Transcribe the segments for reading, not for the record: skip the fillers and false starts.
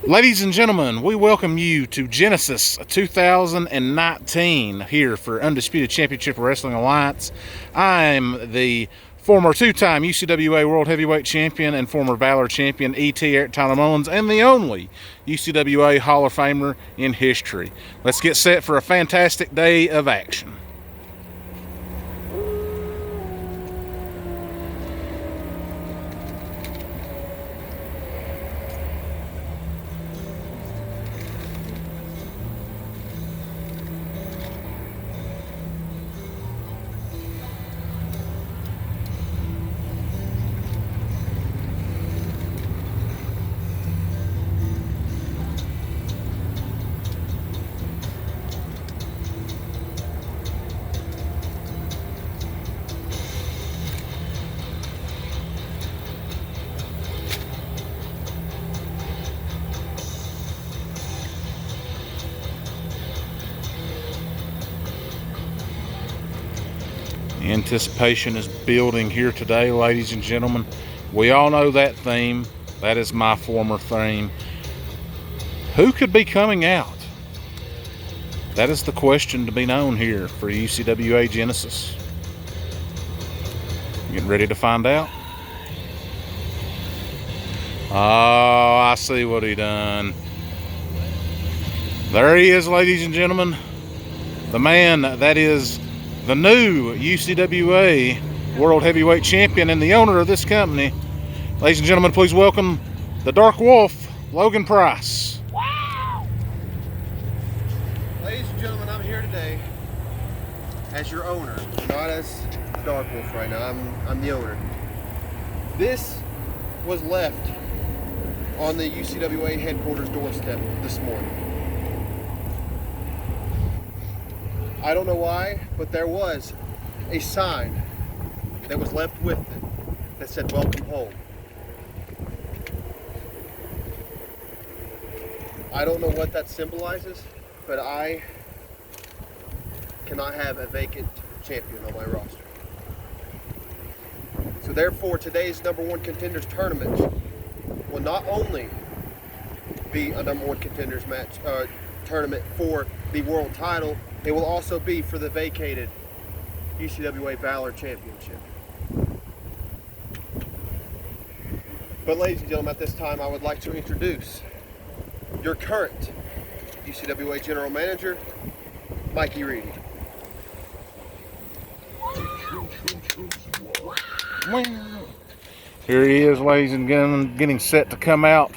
Ladies and gentlemen, we welcome you to Genesys 2019 here for Undisputed Championship Wrestling Alliance. I'm the former two-time UCWA World Heavyweight Champion and former Valor Champion E.T. Eric Tyler Mullins, and the only UCWA Hall of Famer in history. Let's get set for a fantastic day of action. Anticipation is building here today, ladies and gentlemen. We all know that theme. That is my former theme. Who could be coming out? That is the question to be known here for UCWA Genesys. Getting ready to find out. Oh, I see what he done. There he is, ladies and gentlemen. The man that is the new UCWA World Heavyweight Champion and the owner of this company. Ladies and gentlemen, please welcome the Dark Wolf, Logan Price. Wow! Ladies and gentlemen, I'm here today as your owner, not as the Dark Wolf right now. I'm the owner. This was left on the UCWA headquarters doorstep this morning. I don't know why, but there was a sign that was left with it that said "Welcome home." I don't know what that symbolizes, but I cannot have a vacant champion on my roster. So therefore, today's number one contenders tournament will not only be a number one contenders match tournament for the world title, it will also be for the vacated UCWA Valor Championship. But ladies and gentlemen, at this time I would like to introduce your current UCWA General Manager, Mikey Reedy. Here he is, ladies and gentlemen, getting set to come out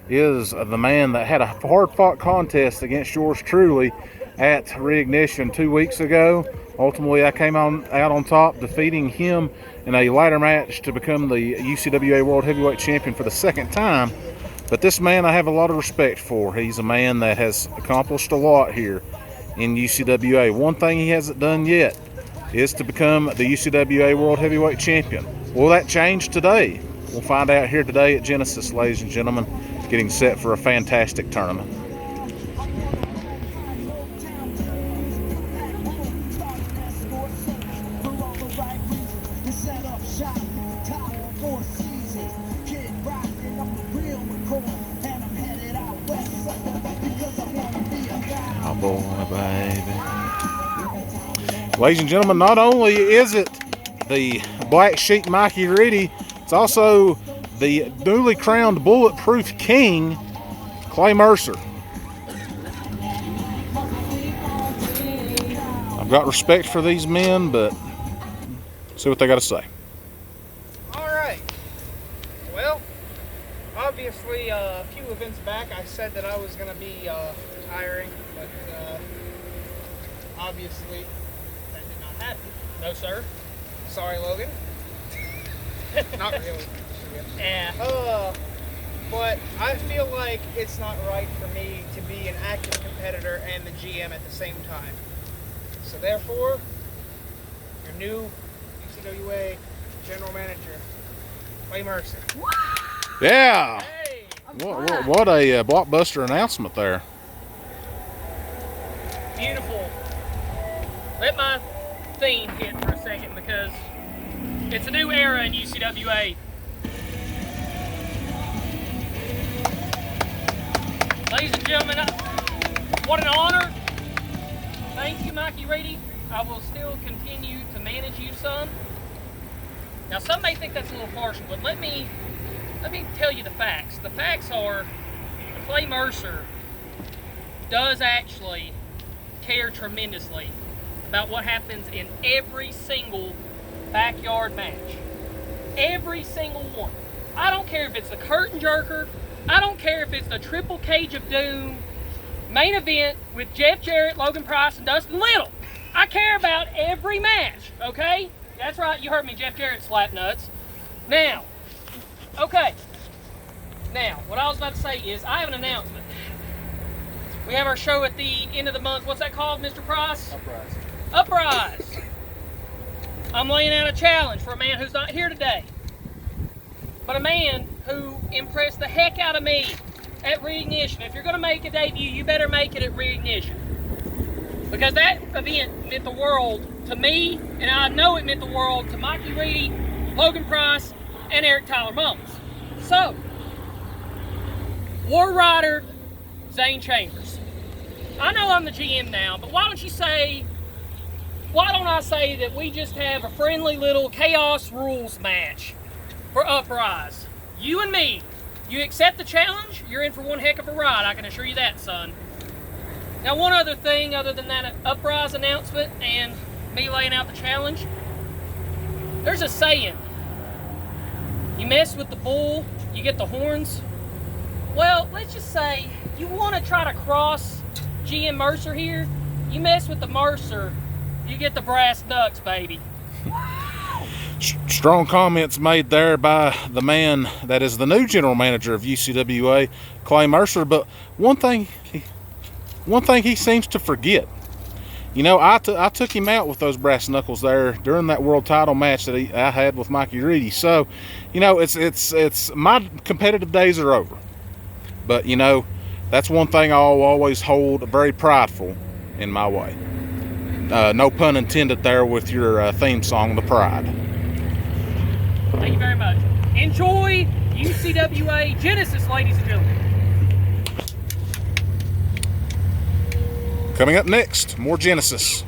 is the man that had a hard-fought contest against yours truly at Reignition 2 weeks ago. Ultimately, I came out on top, defeating him in a ladder match to become the UCWA World Heavyweight Champion for the second time. But this man I have a lot of respect for. He's a man that has accomplished a lot here in UCWA. One thing he hasn't done yet is to become the UCWA World Heavyweight Champion. Will that change today? We'll find out here today at Genesys, ladies and gentlemen, getting set for a fantastic tournament. Oh boy, baby. Ladies and gentlemen, not only is it the Black Sheep Mikey Reedy, it's also the newly crowned Bulletproof King, Clay Mercer. I've got respect for these men, but see what they got to say. All right. Well, obviously, a few events back, I said that I was going to be retiring, but obviously that did not happen. No, sir. Sorry, Logan. Not really. Yeah. But I feel like it's not right for me to be an active competitor and the GM at the same time. So therefore, your new UCWA General Manager, Clay Mercer. Yeah. Hey. What a blockbuster announcement there. Beautiful. Let my theme hit for a second because it's a new era in UCWA. Ladies and gentlemen, what an honor. Thank you, Mikey Reedy. I will still continue to manage you, son. Now, some may think that's a little partial, but let me tell you the facts. The facts are Clay Mercer does actually care tremendously about what happens in every single backyard match. Every single one. I don't care if it's the curtain jerker. I don't care if it's the Triple Cage of Doom main event with Jeff Jarrett, Logan Price, and Dustin Little. I care about every match, okay? That's right, you heard me, Jeff Jarrett slap nuts. Now, okay. Now, what I was about to say is I have an announcement. We have our show at the end of the month. What's that called, Mr. Price? Uprise. Uprise. I'm laying out a challenge for a man who's not here today, but a man who impressed the heck out of me at Reignition. If you're going to make a debut, you better make it at Reignition, because that event meant the world to me, and I know it meant the world to Mikey Reedy, Logan Price, and Eric Tyler Mullins. So, War Rider Zane Chambers. I know I'm the GM now, but why don't I say that we just have a friendly little Chaos Rules match for Uprise? You and me. You accept the challenge, you're in for one heck of a ride, I can assure you that, son. Now, one other thing other than that Uprise announcement and me laying out the challenge, there's a saying, you mess with the bull, you get the horns. Well, let's just say you want to try to cross GM Mercer here, you mess with the Mercer, you get the brass knucks, baby. Strong comments made there by the man that is the new general manager of UCWA, Clay Mercer. But one thing he seems to forget. You know, I took him out with those brass knuckles there during that world title match that I had with Mikey Reedy. So, you know, it's my competitive days are over. But you know, that's one thing I'll always hold very prideful in my way. No pun intended there with your theme song, The Pride. Thank you very much. Enjoy UCWA Genesys, ladies and gentlemen. Coming up next, more Genesys.